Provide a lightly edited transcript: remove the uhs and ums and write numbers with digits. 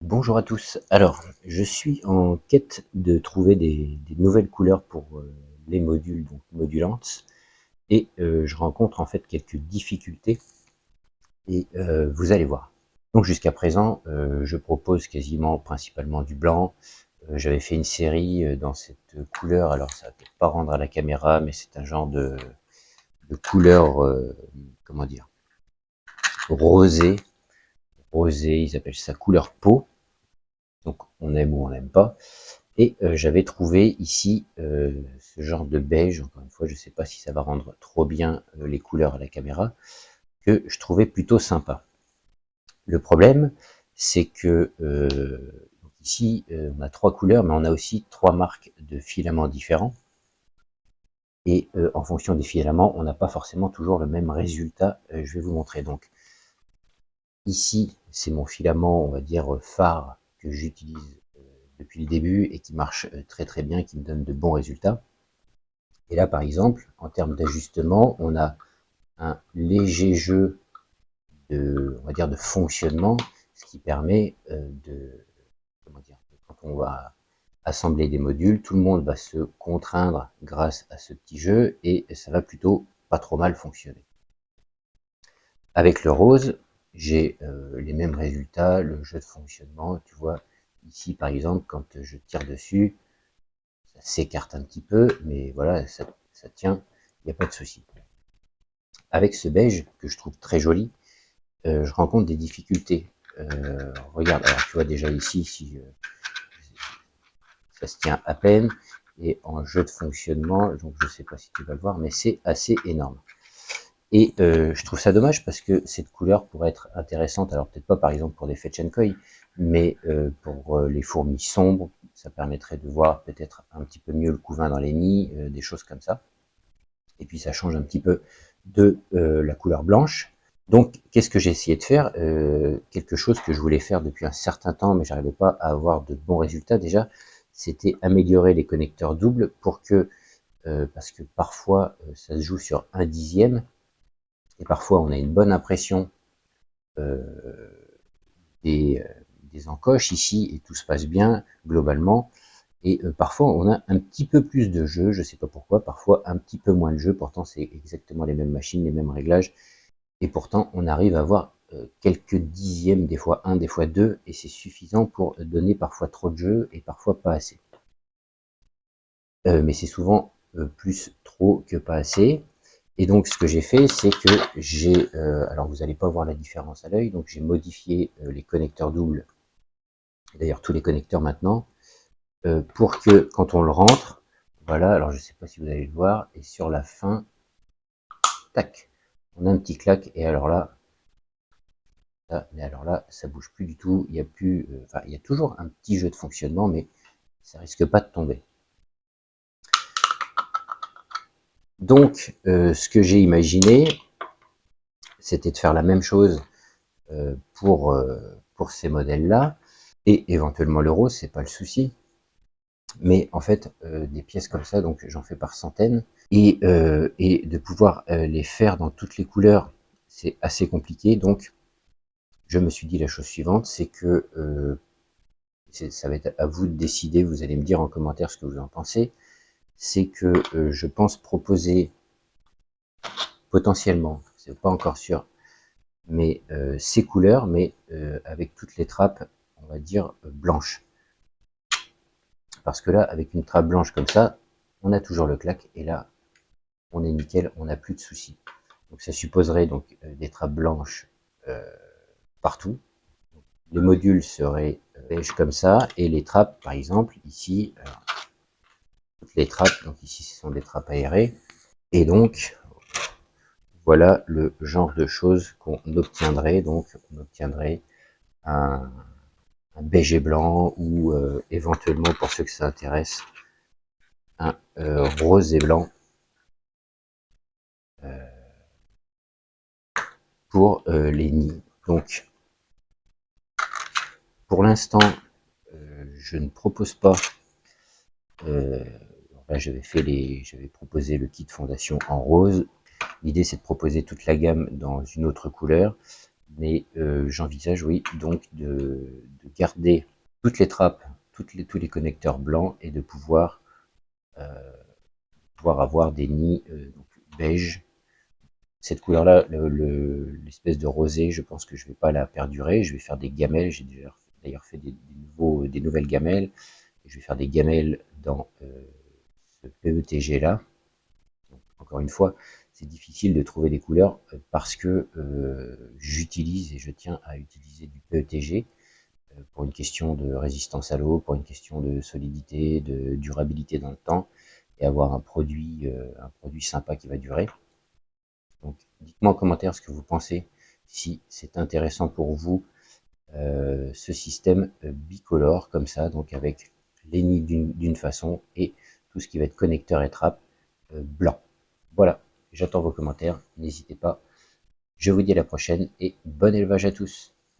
Bonjour à tous. Alors, je suis en quête de trouver des nouvelles couleurs pour les modules, donc modulantes, et je rencontre en fait quelques difficultés, et vous allez voir. Donc jusqu'à présent, je propose quasiment principalement du blanc. J'avais fait une série dans cette couleur, alors ça va peut-être pas rendre à la caméra, mais c'est un genre de couleur, comment dire, rosé. Rosé, ils appellent ça couleur peau, donc on aime ou on n'aime pas. Et j'avais trouvé ici ce genre de beige, encore une fois, je ne sais pas si ça va rendre trop bien les couleurs à la caméra, que je trouvais plutôt sympa. Le problème, c'est que ici, on a 3 couleurs, mais on a aussi 3 marques de filaments différents. Et en fonction des filaments, on n'a pas forcément toujours le même résultat. Je vais vous montrer. Donc ici, c'est mon filament, on va dire, phare que j'utilise depuis le début et qui marche très très bien, qui me donne de bons résultats. Et là, par exemple, en termes d'ajustement, on a un léger jeu de, on va dire, de fonctionnement, ce qui permet comment dire, quand on va assembler des modules, tout le monde va se contraindre grâce à ce petit jeu et ça va plutôt pas trop mal fonctionner. Avec le rose, j'ai les mêmes résultats, le jeu de fonctionnement, tu vois, ici par exemple, quand je tire dessus, ça s'écarte un petit peu, mais voilà, ça tient, il n'y a pas de souci. Avec ce beige, que je trouve très joli, je rencontre des difficultés. Regarde, alors tu vois déjà ici, si ça se tient à peine, et en jeu de fonctionnement, donc je sais pas si tu vas le voir, mais c'est assez énorme. Et je trouve ça dommage parce que cette couleur pourrait être intéressante, alors peut-être pas par exemple pour des fetch and koi, mais pour les fourmis sombres, ça permettrait de voir peut-être un petit peu mieux le couvain dans les nids, des choses comme ça. Et puis ça change un petit peu de la couleur blanche. Donc, qu'est-ce que j'ai essayé de faire quelque chose que je voulais faire depuis un certain temps, mais j'arrivais pas à avoir de bons résultats déjà, c'était améliorer les connecteurs doubles pour que, parce que parfois ça se joue sur 1/10, et parfois on a une bonne impression euh, des, euh, des encoches ici, et tout se passe bien globalement, et parfois on a un petit peu plus de jeu, je sais pas pourquoi, parfois un petit peu moins de jeu, pourtant c'est exactement les mêmes machines, les mêmes réglages, et pourtant on arrive à avoir quelques dixièmes, des fois 1, des fois 2, et c'est suffisant pour donner parfois trop de jeu et parfois pas assez. Mais c'est souvent plus trop que pas assez. Et donc ce que j'ai fait, c'est que j'ai, alors vous n'allez pas voir la différence à l'œil, donc j'ai modifié les connecteurs doubles, d'ailleurs tous les connecteurs maintenant, pour que quand on le rentre, voilà, alors je sais pas si vous allez le voir, et sur la fin, tac, on a un petit clac, et alors là, mais alors là, ça bouge plus du tout, il y a plus, enfin, il y a toujours un petit jeu de fonctionnement, mais ça risque pas de tomber. Donc, ce que j'ai imaginé, c'était de faire la même chose pour ces modèles-là, et éventuellement le rose, c'est pas le souci. Mais en fait, des pièces comme ça, donc j'en fais par centaines, et de pouvoir les faire dans toutes les couleurs, c'est assez compliqué. Donc, je me suis dit la chose suivante, c'est que ça va être à vous de décider, vous allez me dire en commentaire ce que vous en pensez, c'est que je pense proposer potentiellement, c'est pas encore sûr, mais ces couleurs, mais avec toutes les trappes, on va dire blanches. Parce que là, avec une trappe blanche comme ça, on a toujours le clac, et là, on est nickel, on n'a plus de soucis. Donc ça supposerait donc des trappes blanches partout. Les modules seraient beige comme ça, et les trappes, par exemple, ici, toutes les trappes, donc ici ce sont des trappes aérées, et donc voilà le genre de choses qu'on obtiendrait. Donc on obtiendrait un, un beige et blanc, ou éventuellement, pour ceux que ça intéresse, un rose et blanc pour les nids. Donc pour l'instant, je ne propose pas, là j'avais proposé le kit fondation en rose. L'idée c'est de proposer toute la gamme dans une autre couleur. Mais j'envisage, oui, donc de garder toutes les trappes, tous les connecteurs blancs et de pouvoir, avoir des nids donc beige. Cette couleur-là, l'espèce de rosé, je pense que je vais pas la perdurer. Je vais faire des gamelles. J'ai d'ailleurs fait des nouvelles gamelles. Et je vais faire des gamelles dans ce PETG là. Donc, encore une fois, c'est difficile de trouver des couleurs parce que j'utilise et je tiens à utiliser du PETG pour une question de résistance à l'eau, pour une question de solidité, de durabilité dans le temps et avoir un produit sympa qui va durer. Donc, dites-moi en commentaire ce que vous pensez, si c'est intéressant pour vous ce système bicolore comme ça, donc avec les nids d'une façon et tout ce qui va être connecteur et trappe blanc. Voilà, j'attends vos commentaires, n'hésitez pas. Je vous dis à la prochaine et bon élevage à tous.